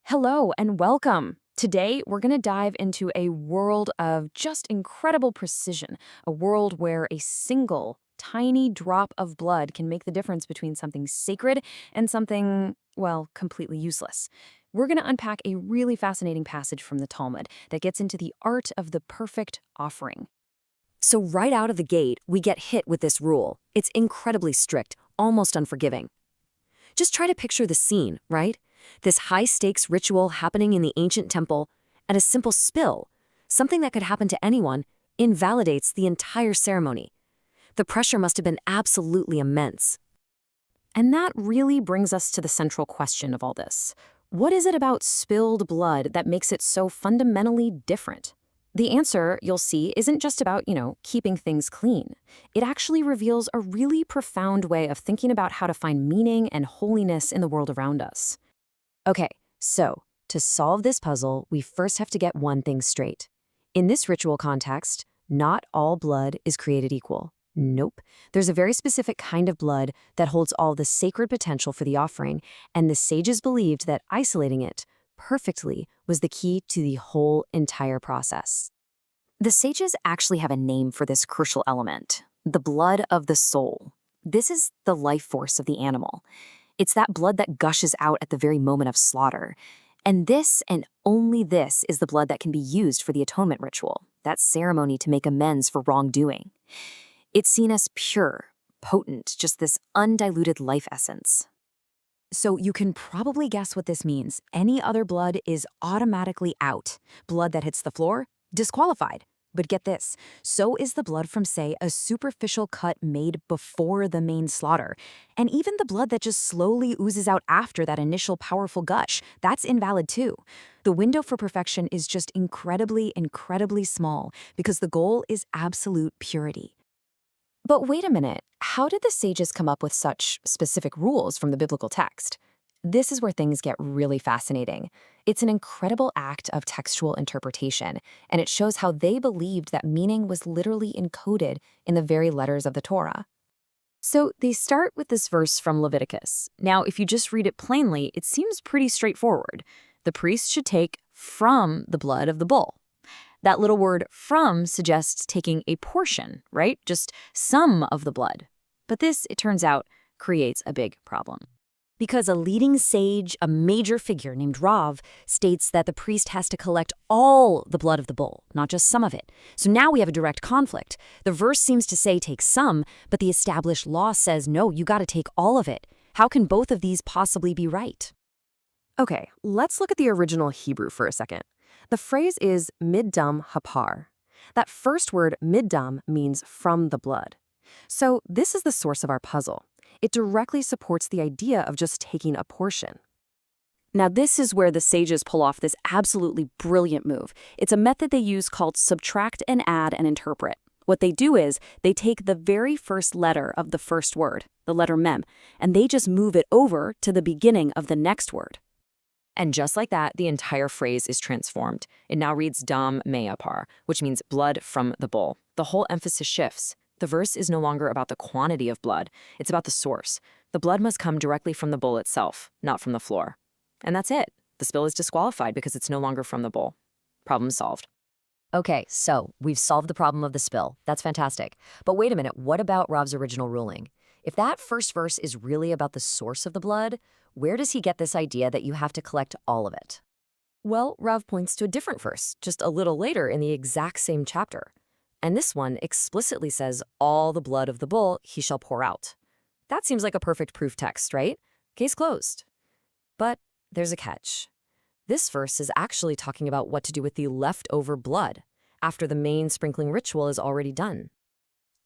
Hello and welcome. Today, we're going to dive into a world of just incredible precision, a world where a single tiny drop of blood can make the difference between something sacred and something, well, completely useless. We're going to unpack a really fascinating passage from the Talmud that gets into the art of the perfect offering. So right out of the gate, we get hit with this rule. It's incredibly strict, almost unforgiving. Just try to picture the scene, right? This high-stakes ritual happening in the ancient temple, and a simple spill, something that could happen to anyone, invalidates the entire ceremony. The pressure must have been absolutely immense. And that really brings us to the central question of all this. What is it about spilled blood that makes it so fundamentally different? The answer, you'll see, isn't just about, keeping things clean. It actually reveals a really profound way of thinking about how to find meaning and holiness in the world around us. Okay, so to solve this puzzle, we first have to get one thing straight. In this ritual context, not all blood is created equal. Nope. There's a very specific kind of blood that holds all the sacred potential for the offering, and the sages believed that isolating it perfectly was the key to the whole entire process. The sages actually have a name for this crucial element, the blood of the soul. This is the life force of the animal. It's that blood that gushes out at the very moment of slaughter. And this, and only this, is the blood that can be used for the atonement ritual, that ceremony to make amends for wrongdoing. It's seen as pure, potent, just this undiluted life essence. So you can probably guess what this means. Any other blood is automatically out. Blood that hits the floor, disqualified. But get this, so is the blood from, say, a superficial cut made before the main slaughter. And even the blood that just slowly oozes out after that initial powerful gush, that's invalid too. The window for perfection is just incredibly, incredibly small because the goal is absolute purity. But wait a minute, how did the sages come up with such specific rules from the biblical text? This is where things get really fascinating. It's an incredible act of textual interpretation, and it shows how they believed that meaning was literally encoded in the very letters of the Torah. So they start with this verse from Leviticus. Now, if you just read it plainly, it seems pretty straightforward. The priest should take from the blood of the bull. That little word from suggests taking a portion, right? Just some of the blood. But this, it turns out, creates a big problem. Because a leading sage, a major figure named Rav, states that the priest has to collect all the blood of the bull, not just some of it. So now we have a direct conflict. The verse seems to say take some, but the established law says no, you gotta take all of it. How can both of these possibly be right? Okay, let's look at the original Hebrew for a second. The phrase is middam hapar. That first word, middam, means from the blood. So this is the source of our puzzle. It directly supports the idea of just taking a portion. Now, this is where the sages pull off this absolutely brilliant move. It's a method they use called subtract and add and interpret. What they do is they take the very first letter of the first word, the letter mem, and they just move it over to the beginning of the next word. And just like that, the entire phrase is transformed. It now reads dam me'apar, which means blood from the bull. The whole emphasis shifts. The verse is no longer about the quantity of blood. It's about the source. The blood must come directly from the bull itself, not from the floor. And that's it. The spill is disqualified because it's no longer from the bull. Problem solved. Okay, so we've solved the problem of the spill. That's fantastic. But wait a minute, what about Rav's original ruling? If that first verse is really about the source of the blood, where does he get this idea that you have to collect all of it? Well, Rav points to a different verse, just a little later in the exact same chapter. And this one explicitly says, all the blood of the bull he shall pour out. That seems like a perfect proof text, right? Case closed. But there's a catch. This verse is actually talking about what to do with the leftover blood after the main sprinkling ritual is already done.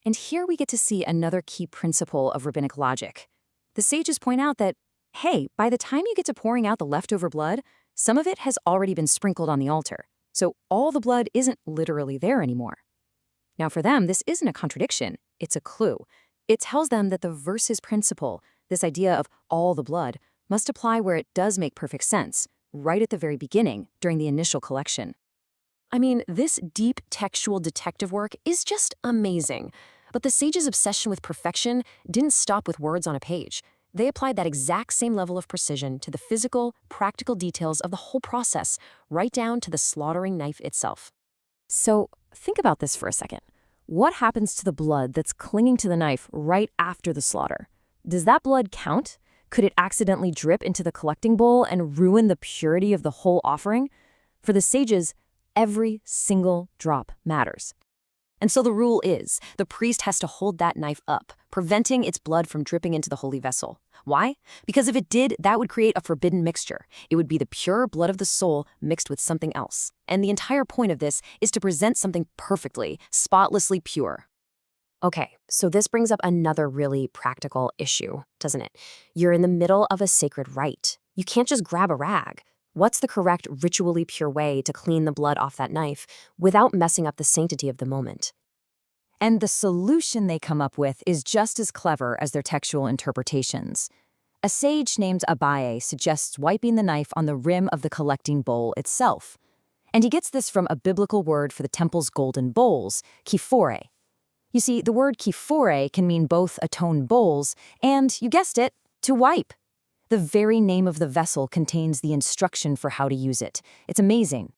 And here we get to see another key principle of rabbinic logic. The sages point out that, hey, by the time you get to pouring out the leftover blood, some of it has already been sprinkled on the altar. So all the blood isn't literally there anymore. Now for them, this isn't a contradiction, it's a clue. It tells them that the verse's principle, this idea of all the blood, must apply where it does make perfect sense, right at the very beginning, during the initial collection. I mean, this deep textual detective work is just amazing. But the sages' obsession with perfection didn't stop with words on a page. They applied that exact same level of precision to the physical, practical details of the whole process, right down to the slaughtering knife itself. So think about this for a second. What happens to the blood that's clinging to the knife right after the slaughter? Does that blood count? Could it accidentally drip into the collecting bowl and ruin the purity of the whole offering? For the sages, every single drop matters. And so the rule is, the priest has to hold that knife up, preventing its blood from dripping into the holy vessel. Why? Because if it did, that would create a forbidden mixture. It would be the pure blood of the soul mixed with something else. And the entire point of this is to present something perfectly, spotlessly pure. Okay, so this brings up another really practical issue, doesn't it? You're in the middle of a sacred rite. You can't just grab a rag. What's the correct ritually pure way to clean the blood off that knife without messing up the sanctity of the moment? And the solution they come up with is just as clever as their textual interpretations. A sage named Abaye suggests wiping the knife on the rim of the collecting bowl itself. And he gets this from a biblical word for the temple's golden bowls, kiphore. You see, the word kiphore can mean both atone bowls and, you guessed it, to wipe. The very name of the vessel contains the instruction for how to use it. It's amazing.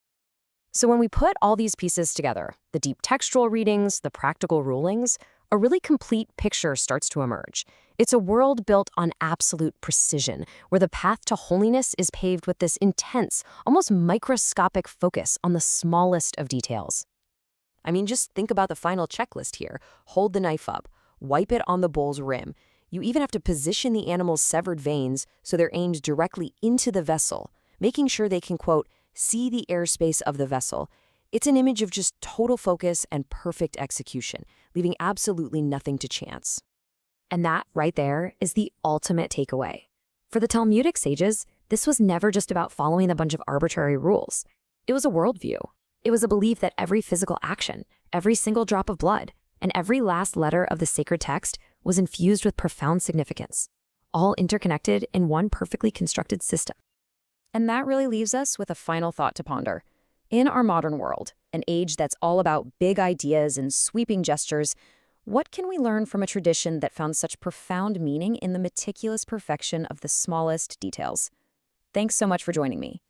So when we put all these pieces together, the deep textual readings, the practical rulings, a really complete picture starts to emerge. It's a world built on absolute precision, where the path to holiness is paved with this intense, almost microscopic focus on the smallest of details. I mean, just think about the final checklist here. Hold the knife up, wipe it on the bowl's rim. You even have to position the animal's severed veins so they're aimed directly into the vessel, making sure they can, quote, see the airspace of the vessel. It's an image of just total focus and perfect execution, leaving absolutely nothing to chance. And that, right there, is the ultimate takeaway. For the Talmudic sages, this was never just about following a bunch of arbitrary rules. It was a worldview. It was a belief that every physical action, every single drop of blood, and every last letter of the sacred text was infused with profound significance, all interconnected in one perfectly constructed system. And that really leaves us with a final thought to ponder. In our modern world, an age that's all about big ideas and sweeping gestures, what can we learn from a tradition that found such profound meaning in the meticulous perfection of the smallest details? Thanks so much for joining me.